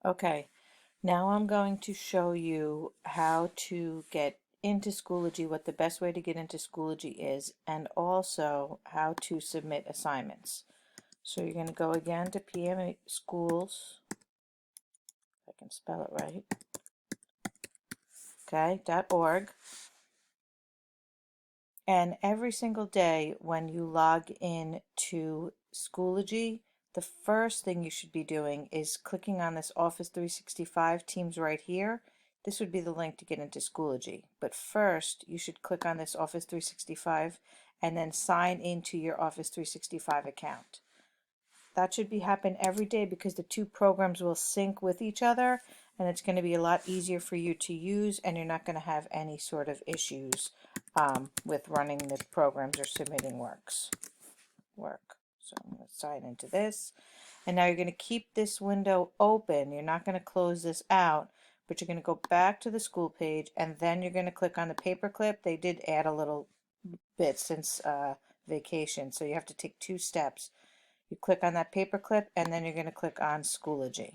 Okay, now I'm going to show you how to get into Schoology, what the best way to get into Schoology is, and also how to submit assignments. So you're going to go again to PM Schools, if I can spell it right, okay, .org. And every single day when you log in to Schoology, the first thing you should be doing is clicking on this Office 365 Teams right here. This would be the link to get into Schoology. But first, you should click on this Office 365 and then sign into your Office 365 account. That should be happen every day because the two programs will sync with each other, and it's going to be a lot easier for you to use, and you're not going to have any sort of issues with running the programs or submitting work. So I'm going to sign into this, and now you're going to keep this window open. You're not going to close this out, but you're going to go back to the school page, and then you're going to click on the paperclip. They did add a little bit since vacation, so you have to take 2 steps. You click on that paperclip, and then you're going to click on Schoology.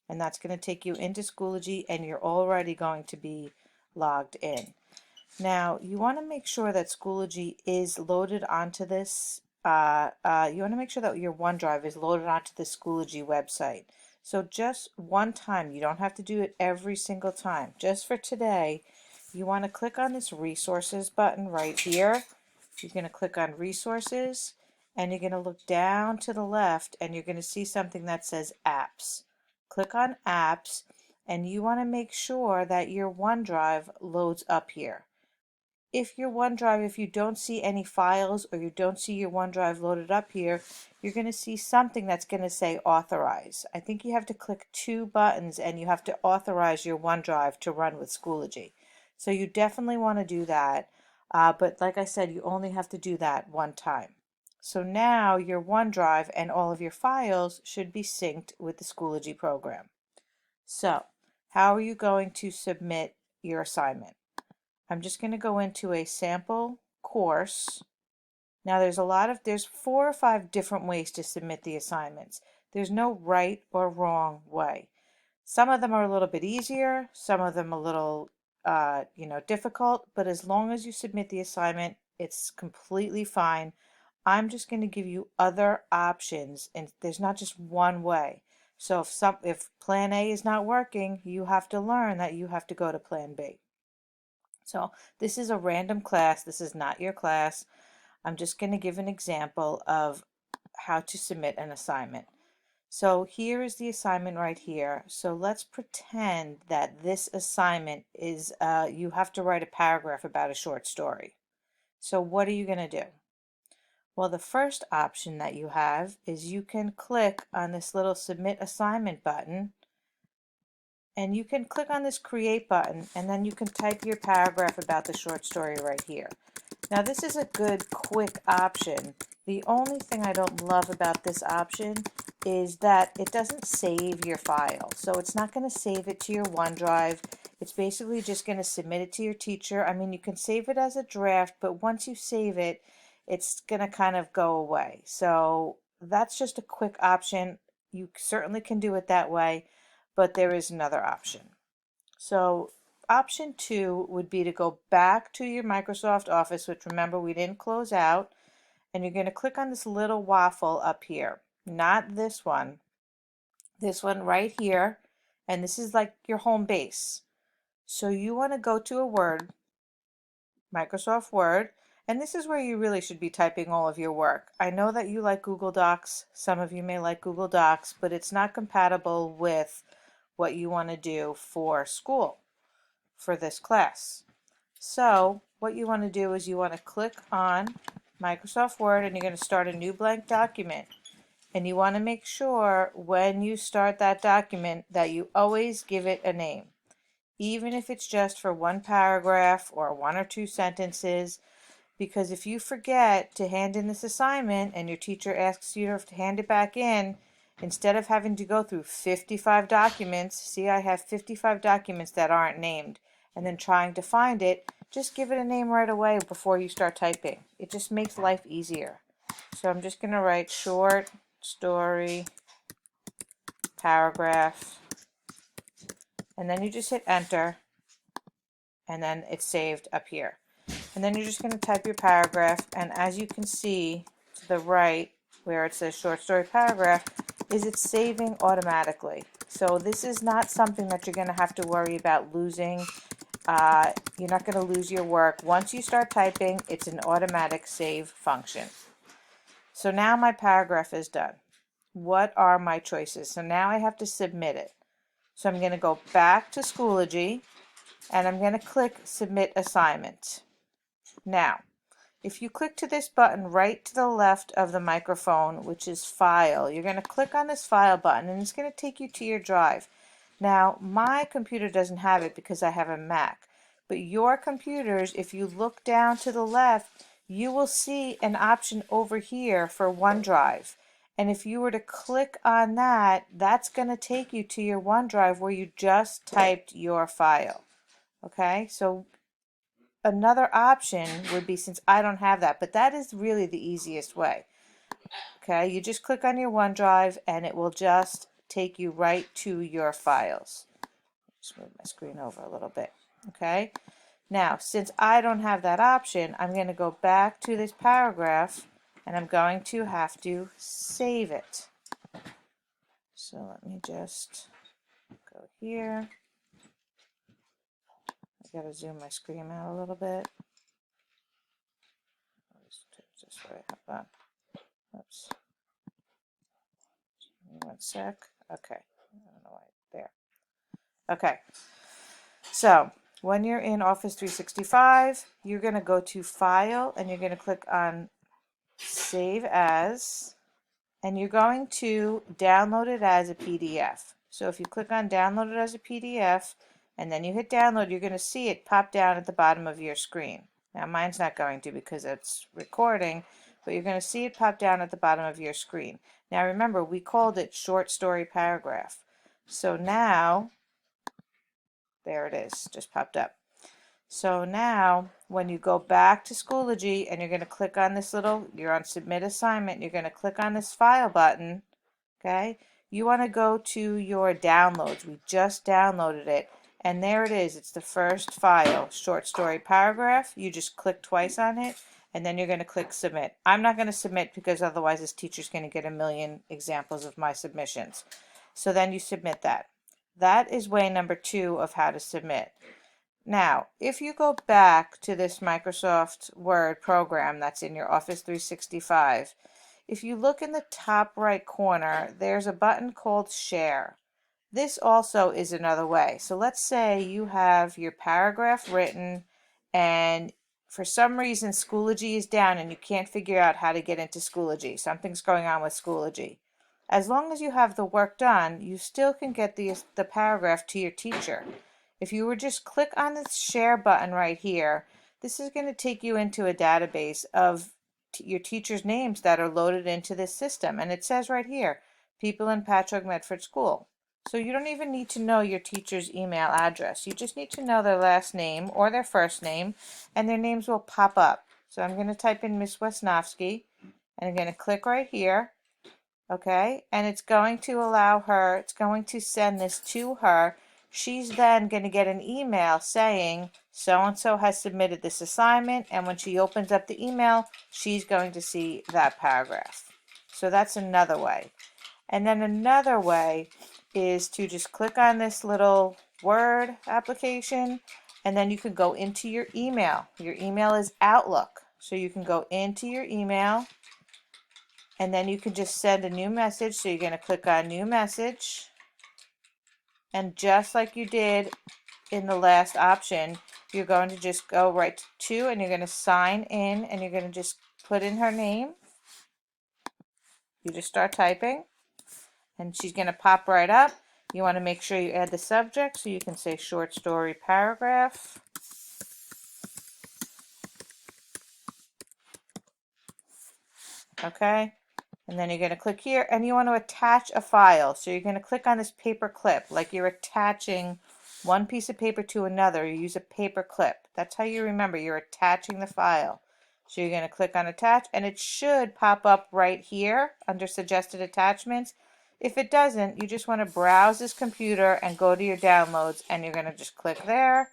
And that's going to take you into Schoology, and you're already going to be logged in. Now, you want to make sure that Schoology is loaded onto this. You want to make sure that your OneDrive is loaded onto the Schoology website. So just one time, you don't have to do it every single time. Just for today, you want to click on this Resources button right here. You're going to click on Resources, and you're going to look down to the left, and you're going to see something that says Apps. Click on Apps, and you want to make sure that your OneDrive loads up here. If your OneDrive, if you don't see any files or you don't see your OneDrive loaded up here, you're going to see something that's going to say Authorize. I think you have to click 2 buttons, and you have to authorize your OneDrive to run with Schoology. So you definitely want to do that. But like I said, you only have to do that one time. So now your OneDrive and all of your files should be synced with the Schoology program. So how are you going to submit your assignment? I'm just going to go into a sample course. Now there's 4 or 5 different ways to submit the assignments. There's no right or wrong way. Some of them are a little bit easier, some of them a little difficult, but as long as you submit the assignment, it's completely fine. I'm just going to give you other options, and there's not just one way. So if plan A is not working, you have to learn that you have to go to plan B. So this is a random class. This is not your class. I'm just going to give an example of how to submit an assignment. So here is the assignment right here. So let's pretend that this assignment is, you have to write a paragraph about a short story. So what are you going to do? Well, the first option that you have is you can click on this little Submit Assignment button, and you can click on this Create button, and then you can type your paragraph about the short story right here. Now this is a good quick option. The only thing I don't love about this option is that it doesn't save your file. So it's not going to save it to your OneDrive. It's basically just going to submit it to your teacher. I mean, you can save it as a draft, but once you save it, it's going to kind of go away. So that's just a quick option. You certainly can do it that way, but there is another option. So option 2 would be to go back to your Microsoft Office, which remember we didn't close out, and you're going to click on this little waffle up here. Not this one right here, and this is like your home base. So you want to go to a Word, Microsoft Word, and this is where you really should be typing all of your work. I know that you like Google Docs, some of you may like Google Docs, but it's not compatible with what you want to do for school, for this class. So what you want to do is you want to click on Microsoft Word, and you're going to start a new blank document. And you want to make sure when you start that document that you always give it a name, even if it's just for one paragraph or 1 or 2 sentences, because if you forget to hand in this assignment and your teacher asks you to hand it back in, instead of having to go through 55 documents, see I have 55 documents that aren't named, and then trying to find it, just give it a name right away before you start typing. It just makes life easier. So I'm just going to write short story paragraph and then you just hit enter, and then it's saved up here. And then you're just going to type your paragraph, and as you can see to the right where it says short story paragraph, is it's saving automatically. So this is not something that you're going to have to worry about losing. You're not going to lose your work. Once you start typing, it's an automatic save function. So now my paragraph is done. What are my choices? So now I have to submit it. So I'm going to go back to Schoology, and I'm going to click Submit Assignment. Now, if you click to this button right to the left of the microphone, which is File, you're going to click on this File button, and it's going to take you to your drive. Now, my computer doesn't have it because I have a Mac, but your computers, if you look down to the left, you will see an option over here for OneDrive. And if you were to click on that, that's going to take you to your OneDrive where you just typed your file. Okay, so another option would be, since I don't have that, but that is really the easiest way. Okay, you just click on your OneDrive and it will just take you right to your files. Just move my screen over a little bit. Okay, now since I don't have that option, I'm going to go back to this paragraph and I'm going to have to save it. So let me just go here. I gotta zoom my screen out a little bit. This way. Hold on. Oops. One sec. Okay. I don't know why. There. Okay. So when you're in Office 365, you're going to go to File and you're going to click on Save As, and you're going to download it as a PDF. So if you click on Download it as a PDF and then you hit download, you're going to see it pop down at the bottom of your screen. Now mine's not going to because it's recording, but you're going to see it pop down at the bottom of your screen. Now remember, we called it short story paragraph. So now, there it is, just popped up. So now when you go back to Schoology and you're going to click on this little, you're on Submit Assignment, you're going to click on this File button, okay? You want to go to your downloads. We just downloaded it. And there it is. It's the first file, short story paragraph. You just click twice on it, and then you're going to click Submit. I'm not going to submit because otherwise this teacher's going to get a million examples of my submissions. So then you submit that. That is way number 2 of how to submit. Now, if you go back to this Microsoft Word program that's in your Office 365, if you look in the top right corner, there's a button called Share. This also is another way. So let's say you have your paragraph written and for some reason Schoology is down and you can't figure out how to get into Schoology. Something's going on with Schoology. As long as you have the work done, you still can get the paragraph to your teacher. If you were just click on this share button right here, this is going to take you into a database of your teacher's names that are loaded into this system. And it says right here, people in Patchogue Medford School. So you don't even need to know your teacher's email address. You just need to know their last name or their first name, and their names will pop up. So I'm going to type in Miss Wesnowski, and I'm going to click right here, okay? And it's going to allow her, it's going to send this to her. She's then going to get an email saying, so-and-so has submitted this assignment, and when she opens up the email, she's going to see that paragraph. So that's another way. And then another way is to just click on this little Word application, and then you can go into your email. Your email is Outlook. So you can go into your email, and then you can just send a new message. So you're going to click on New Message. And just like you did in the last option, you're going to just go right to, and you're going to sign in, and you're going to just put in her name. You just start typing, and she's going to pop right up. You want to make sure you add the subject, so you can say short story paragraph. Okay, and then you're going to click here, and you want to attach a file. So you're going to click on this paper clip, like you're attaching one piece of paper to another. You use a paper clip. That's how you remember, you're attaching the file. So you're going to click on attach, and it should pop up right here under suggested attachments. If it doesn't, you just want to browse this computer and go to your downloads, and you're going to just click there,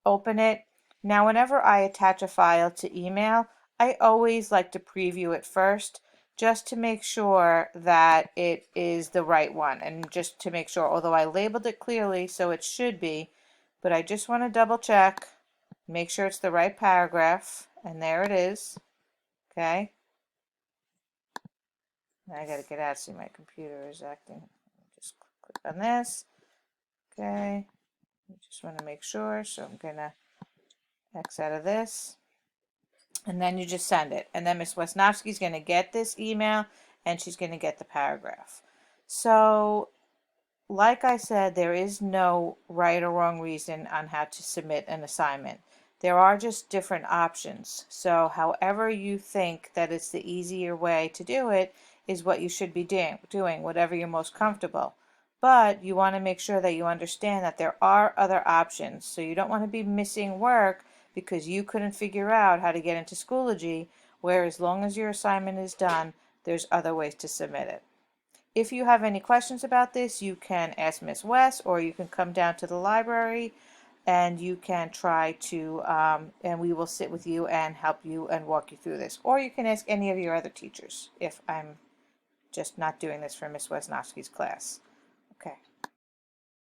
open it. Now, whenever I attach a file to email, I always like to preview it first, just to make sure that it is the right one, and just to make sure, although I labeled it clearly, so it should be, but I just want to double check, make sure it's the right paragraph, and there it is. Okay. Now I got to get out. See, my computer is acting. Just click on this. Okay. I just want to make sure, so I'm going to X out of this. And then you just send it. And then Miss Wesnowski's going to get this email, and she's going to get the paragraph. So, like I said, there is no right or wrong reason on how to submit an assignment. There are just different options. So however you think that it's the easier way to do it is what you should be doing, whatever you're most comfortable. But you want to make sure that you understand that there are other options. So you don't want to be missing work because you couldn't figure out how to get into Schoology, where as long as your assignment is done, there's other ways to submit it. If you have any questions about this, you can ask Miss West, or you can come down to the library and you can try to, and we will sit with you and help you and walk you through this. Or you can ask any of your other teachers if I'm just not doing this for Miss Wesnowski's class.